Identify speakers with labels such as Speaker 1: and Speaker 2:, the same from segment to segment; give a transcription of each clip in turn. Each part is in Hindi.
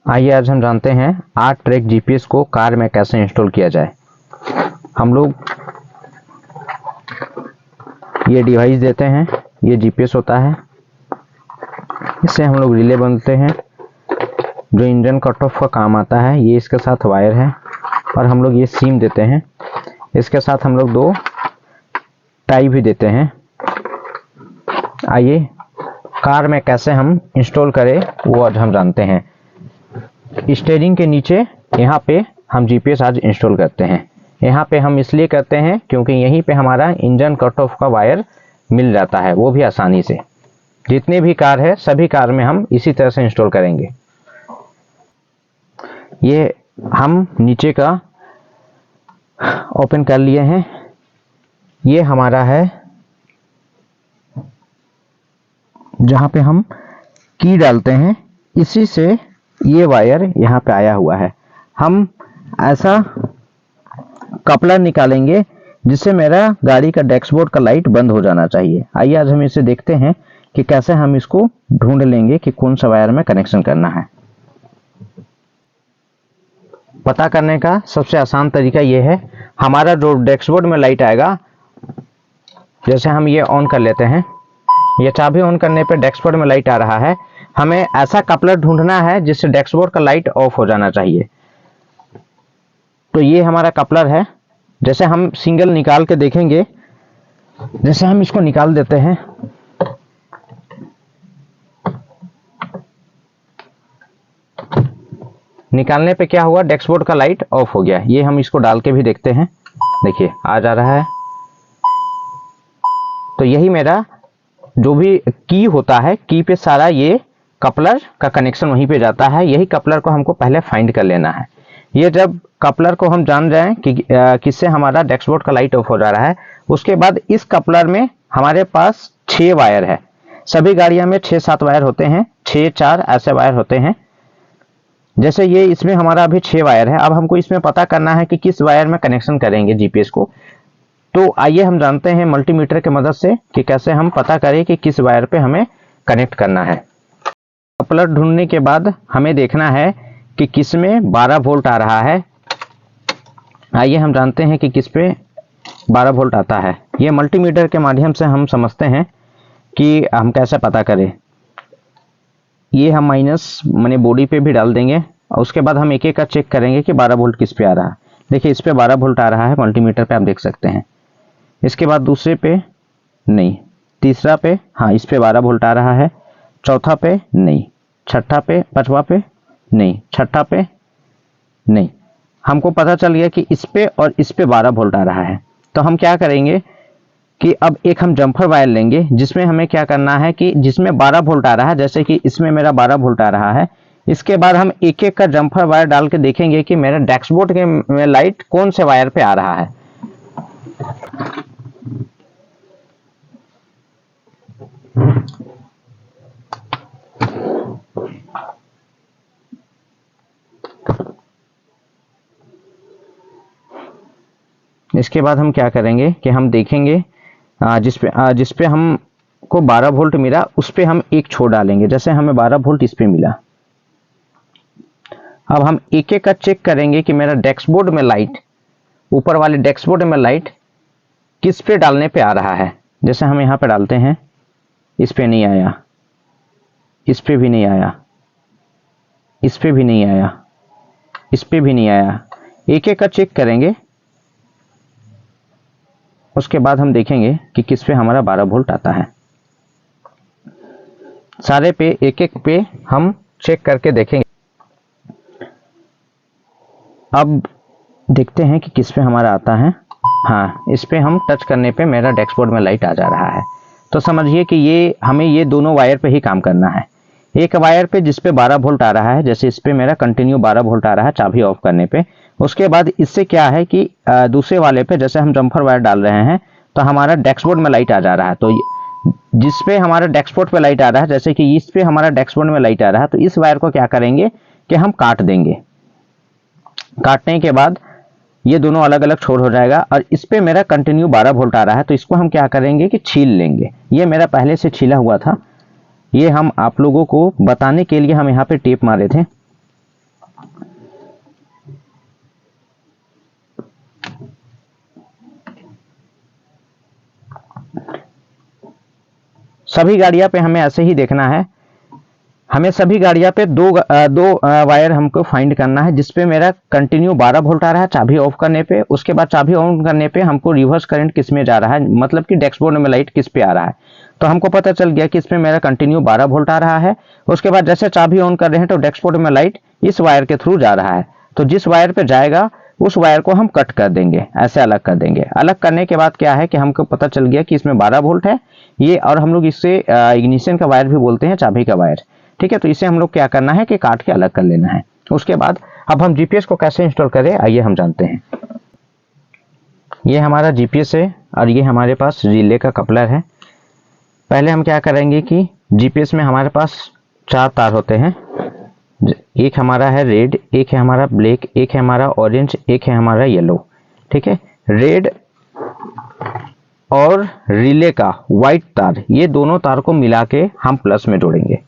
Speaker 1: आइए आज हम जानते हैं 8 ट्रैक जीपीएस को कार में कैसे इंस्टॉल किया जाए। हम लोग ये डिवाइस देते हैं, ये जीपीएस होता है, इससे हम लोग रिले बनते हैं जो इंजन कट ऑफ का काम आता है। ये इसके साथ वायर है और हम लोग ये सिम देते हैं, इसके साथ हम लोग 2 टाई भी देते हैं। आइए कार में कैसे हम इंस्टॉल करें वो आज हम जानते हैं। स्टीयरिंग के नीचे यहाँ पे हम जीपीएस आज इंस्टॉल करते हैं। यहाँ पे हम इसलिए करते हैं क्योंकि यहीं पे हमारा इंजन कट ऑफ का वायर मिल जाता है, वो भी आसानी से। जितने भी कार है सभी कार में हम इसी तरह से इंस्टॉल करेंगे। ये हम नीचे का ओपन कर लिए हैं। ये हमारा है जहाँ पे हम की डालते हैं, इसी से ये वायर यहाँ पे आया हुआ है। हम ऐसा कपलर निकालेंगे जिससे मेरा गाड़ी का डैशबोर्ड का लाइट बंद हो जाना चाहिए। आइए आज हम इसे देखते हैं कि कैसे हम इसको ढूंढ लेंगे कि कौन सा वायर में कनेक्शन करना है। पता करने का सबसे आसान तरीका ये है, हमारा जो डैशबोर्ड में लाइट आएगा, जैसे हम ये ऑन कर लेते हैं, ये चाबी ऑन करने पे डैशबोर्ड में लाइट आ रहा है। हमें ऐसा कपलर ढूंढना है जिससे डैशबोर्ड का लाइट ऑफ हो जाना चाहिए। तो ये हमारा कपलर है। जैसे हम सिंगल निकाल के देखेंगे, जैसे हम इसको निकाल देते हैं, निकालने पे क्या हुआ, डैशबोर्ड का लाइट ऑफ हो गया। ये हम इसको डाल के भी देखते हैं, देखिए आ जा रहा है। तो यही मेरा जो भी की होता है, की पे सारा ये कपलर का कनेक्शन वहीं पे जाता है। यही कपलर को हमको पहले फाइंड कर लेना है। ये जब कपलर को हम जान जाएं कि किससे हमारा डैशबोर्ड का लाइट ऑफ हो जा रहा है, उसके बाद इस कपलर में हमारे पास 6 वायर है। सभी गाड़ियों में 6-7 वायर होते हैं, 6-4 ऐसे वायर होते हैं। जैसे ये इसमें हमारा अभी 6 वायर है। अब हमको इसमें पता करना है कि किस वायर में कनेक्शन करेंगे जीपीएस को। तो आइए हम जानते हैं मल्टीमीटर की मदद से कि कैसे हम पता करें कि किस वायर पे हमें कनेक्ट करना है। कपलर ढूंढने के बाद हमें देखना है कि किस में 12 वोल्ट आ रहा है। आइए हम जानते हैं कि किस पे 12 वोल्ट आता है। ये मल्टीमीटर के माध्यम से हम समझते हैं कि हम कैसे पता करें। ये हम माइनस माने बॉडी पे भी डाल देंगे और उसके बाद हम एक एक का चेक करेंगे कि 12 वोल्ट किस पे आ रहा है। देखिए इस पे 12 वोल्ट आ रहा है मल्टीमीटर पे, आप देख सकते हैं। इसके बाद दूसरे पे नहीं, तीसरा पे हाँ इस पे 12 वोल्ट आ रहा है, चौथा पे नहीं, छठा पे, पांचवा पे नहीं, छठा पे नहीं। हमको पता चल गया कि इस पे और इस पे 12 वोल्ट आ रहा है। तो हम क्या करेंगे कि अब एक हम जम्फर वायर लेंगे जिसमें हमें क्या करना है कि जिसमें 12 वोल्ट आ रहा है, जैसे कि इसमें मेरा 12 वोल्ट आ रहा है। इसके बाद हम एक एक का जम्फर वायर डाल के देखेंगे कि मेरा डैशबोर्ड के में लाइट कौन से वायर पे आ रहा है। इसके बाद हम क्या करेंगे कि हम देखेंगे जिस पे हमको 12 वोल्ट मिला उस पे हम एक छोड़ डालेंगे। जैसे हमें 12 वोल्ट इस पे मिला, अब हम एक एक का चेक करेंगे कि मेरा डैशबोर्ड में लाइट, ऊपर वाले डैशबोर्ड में लाइट किस पे डालने पे आ रहा है। जैसे हम यहाँ पे डालते हैं, इस पे नहीं आया, इस पे भी नहीं आया, इस पे भी नहीं आया, इस पे भी नहीं आया। एक एक का चेक करेंगे, उसके बाद हम देखेंगे कि किस पे हमारा 12 वोल्ट आता है। सारे पे एक एक पे हम चेक करके देखेंगे। अब देखते हैं कि किस पे हमारा आता है। हाँ, इस पे हम टच करने पे मेरा डैशबोर्ड में लाइट आ जा रहा है। तो समझिए कि ये हमें ये दोनों वायर पे ही काम करना है। एक वायर पे जिस पे 12 वोल्ट आ रहा है, जैसे इस पे मेरा कंटिन्यू 12 वोल्ट आ रहा है चाबी ऑफ करने पे। उसके बाद इससे क्या है कि दूसरे वाले पे जैसे हम जम्फर वायर डाल रहे हैं तो हमारा डैशबोर्ड में लाइट आ जा रहा है। तो जिस पे हमारा डैशबोर्ड पे लाइट आ रहा है, जैसे कि इस पे हमारा डैशबोर्ड में लाइट आ रहा है, तो इस वायर को क्या करेंगे कि हम काट देंगे। काटने के बाद ये दोनों अलग अलग छोर हो जाएगा और इस पे मेरा कंटिन्यू 12 वोल्ट आ रहा है। तो इसको हम क्या करेंगे कि छील लेंगे। ये मेरा पहले से छीला हुआ था, ये हम आप लोगों को बताने के लिए हम यहाँ पे टेप मारे थे। सभी गाड़ियां पे हमें ऐसे ही देखना है। हमें सभी गाड़ियां पे दो वायर हमको फाइंड करना है, जिसपे मेरा कंटिन्यू 12 वोल्ट आ रहा है चाबी ऑफ करने पे। उसके बाद चाबी ऑन करने पे हमको रिवर्स करंट किस में जा रहा है, मतलब कि डैशबोर्ड में लाइट किस पे आ रहा है। तो हमको पता चल गया कि इसमें मेरा कंटिन्यू 12 वोल्ट आ रहा है। उसके बाद जैसे चाबी ऑन कर रहे हैं तो डैशबोर्ड में लाइट इस वायर के थ्रू जा रहा है। तो जिस वायर पे जाएगा उस वायर को हम कट कर देंगे, ऐसे अलग कर देंगे। अलग करने के बाद क्या है कि हमको पता चल गया कि इसमें 12 वोल्ट है ये, और हम लोग इससे इग्निशन का वायर भी बोलते हैं, चाबी का वायर। ठीक है, तो इसे हम लोग क्या करना है कि काट के अलग कर लेना है। उसके बाद अब हम जीपीएस को कैसे इंस्टॉल करें, आइए हम जानते हैं। ये हमारा जीपीएस है और ये हमारे पास रिले का कपलर है। पहले हम क्या करेंगे कि जीपीएस में हमारे पास 4 तार होते हैं। एक हमारा है रेड, एक है हमारा ब्लैक, एक है हमारा ऑरेंज, एक है हमारा येलो। ठीक है, रेड और रिले का व्हाइट तार, ये दोनों तार को मिला के हम प्लस में जोड़ेंगे।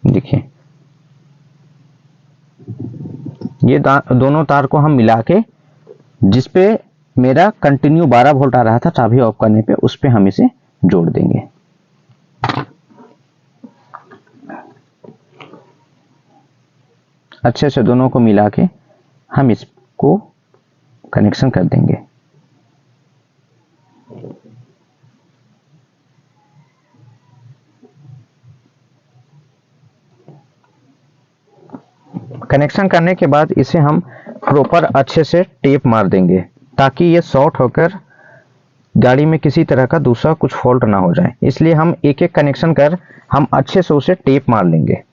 Speaker 1: देखिए, ये दोनों तार को हम मिला के, जिसपे मेरा कंटिन्यू 12 वोल्ट आ रहा था चाबी ऑफ करने पे, उस पे हम इसे जोड़ देंगे। अच्छे से दोनों को मिला के हम इसको कनेक्शन कर देंगे। कनेक्शन करने के बाद इसे हम प्रॉपर अच्छे से टेप मार देंगे, ताकि ये शॉर्ट होकर गाड़ी में किसी तरह का दूसरा कुछ फॉल्ट ना हो जाए। इसलिए हम एक एक कनेक्शन कर हम अच्छे से उसे टेप मार लेंगे।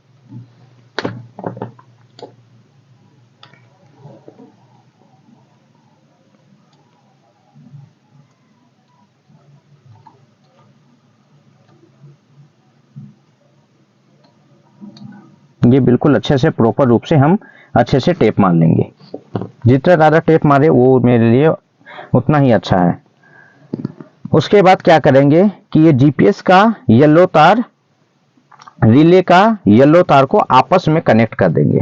Speaker 1: ये बिल्कुल अच्छे से प्रॉपर रूप से हम अच्छे से टेप मार लेंगे। जितना ज़्यादा टेप मारे वो मेरे लिए उतना ही अच्छा है। उसके बाद क्या करेंगे कि ये जीपीएस का येलो तार रिले का येलो तार को आपस में कनेक्ट कर देंगे।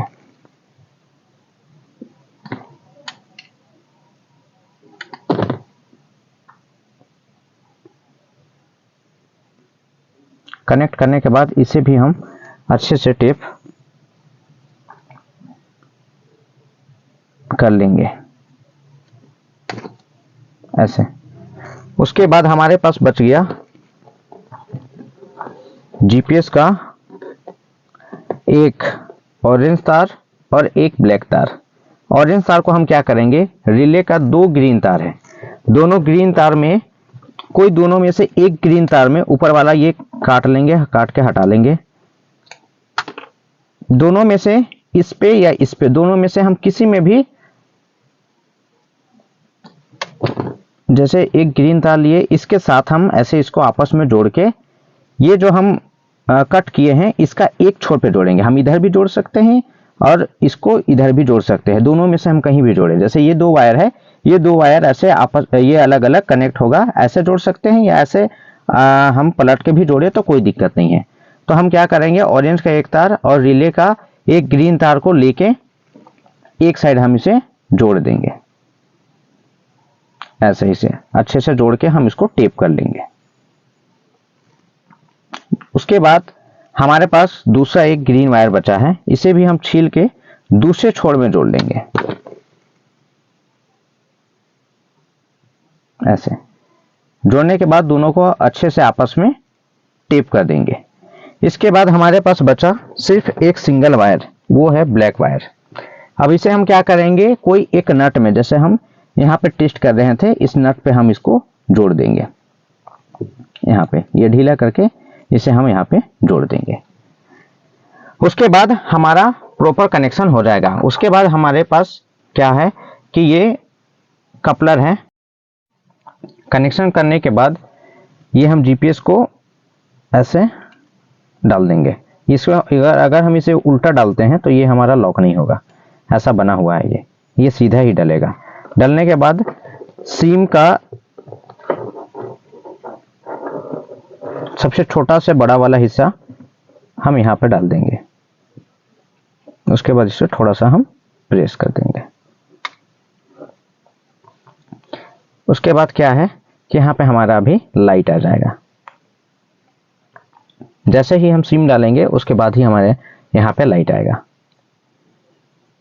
Speaker 1: कनेक्ट करने के बाद इसे भी हम अच्छे से टेप कर लेंगे ऐसे। उसके बाद हमारे पास बच गया जीपीएस का एक ऑरेंज तार और एक ब्लैक तार। ऑरेंज तार को हम क्या करेंगे, रिले का 2 ग्रीन तार है, दोनों ग्रीन तार में कोई दोनों में से एक ग्रीन तार में ऊपर वाला ये काट लेंगे, काट के हटा लेंगे। दोनों में से इस पे या इस पे, दोनों में से हम किसी में भी, जैसे एक ग्रीन तार लिए, इसके साथ हम ऐसे इसको आपस में जोड़ के, ये जो हम कट किए हैं इसका एक छोर पे जोड़ेंगे। हम इधर भी जोड़ सकते हैं और इसको इधर भी जोड़ सकते हैं, दोनों में से हम कहीं भी जोड़े। जैसे ये 2 वायर है, ये 2 वायर ऐसे आपस, ये अलग अलग कनेक्ट होगा, ऐसे जोड़ सकते हैं या ऐसे हम पलट के भी जोड़े तो कोई दिक्कत नहीं है। तो हम क्या करेंगे, ऑरेंज का एक तार और रिले का एक ग्रीन तार को लेके एक साइड हम इसे जोड़ देंगे। ऐसे ही से अच्छे से जोड़ के हम इसको टेप कर लेंगे। उसके बाद हमारे पास दूसरा एक ग्रीन वायर बचा है, इसे भी हम छील के दूसरे छोर में जोड़ लेंगे ऐसे। जोड़ने के बाद दोनों को अच्छे से आपस में टेप कर देंगे। इसके बाद हमारे पास बचा सिर्फ एक सिंगल वायर, वो है ब्लैक वायर। अब इसे हम क्या करेंगे, कोई एक नट में, जैसे हम यहाँ पे टेस्ट कर रहे थे, इस नट पे हम इसको जोड़ देंगे। यहाँ पे ये ढीला करके इसे हम यहाँ पे जोड़ देंगे। उसके बाद हमारा प्रॉपर कनेक्शन हो जाएगा। उसके बाद हमारे पास क्या है कि ये कपलर है। कनेक्शन करने के बाद ये हम जीपीएस को ऐसे डाल देंगे। इसको अगर हम इसे उल्टा डालते हैं तो ये हमारा लॉक नहीं होगा, ऐसा बना हुआ है ये सीधा ही डलेगा। डलने के बाद सिम का सबसे छोटा से बड़ा वाला हिस्सा हम यहाँ पे डाल देंगे। उसके बाद इसे थोड़ा सा हम प्रेस कर देंगे। उसके बाद क्या है कि यहाँ पे हमारा अभी लाइट आ जाएगा। जैसे ही हम सिम डालेंगे उसके बाद ही हमारे यहाँ पे लाइट आएगा।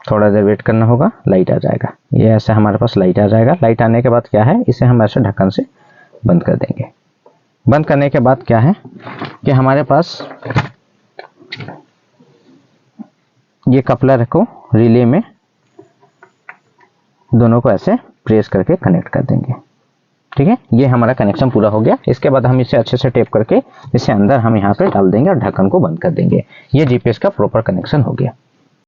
Speaker 1: थोड़ा देर वेट करना होगा, लाइट आ जाएगा। ये ऐसे हमारे पास लाइट आ जाएगा। लाइट आने के बाद क्या है, इसे हम ऐसे ढक्कन से बंद कर देंगे। बंद करने के बाद क्या है कि हमारे पास ये कपलर को रिले में दोनों को ऐसे प्रेस करके कनेक्ट कर देंगे। ठीक है, ये हमारा कनेक्शन पूरा हो गया। इसके बाद हम इसे अच्छे से टेप करके इसे अंदर हम यहाँ पे डाल देंगे और ढक्कन को बंद कर देंगे। ये जीपीएस का प्रॉपर कनेक्शन हो गया।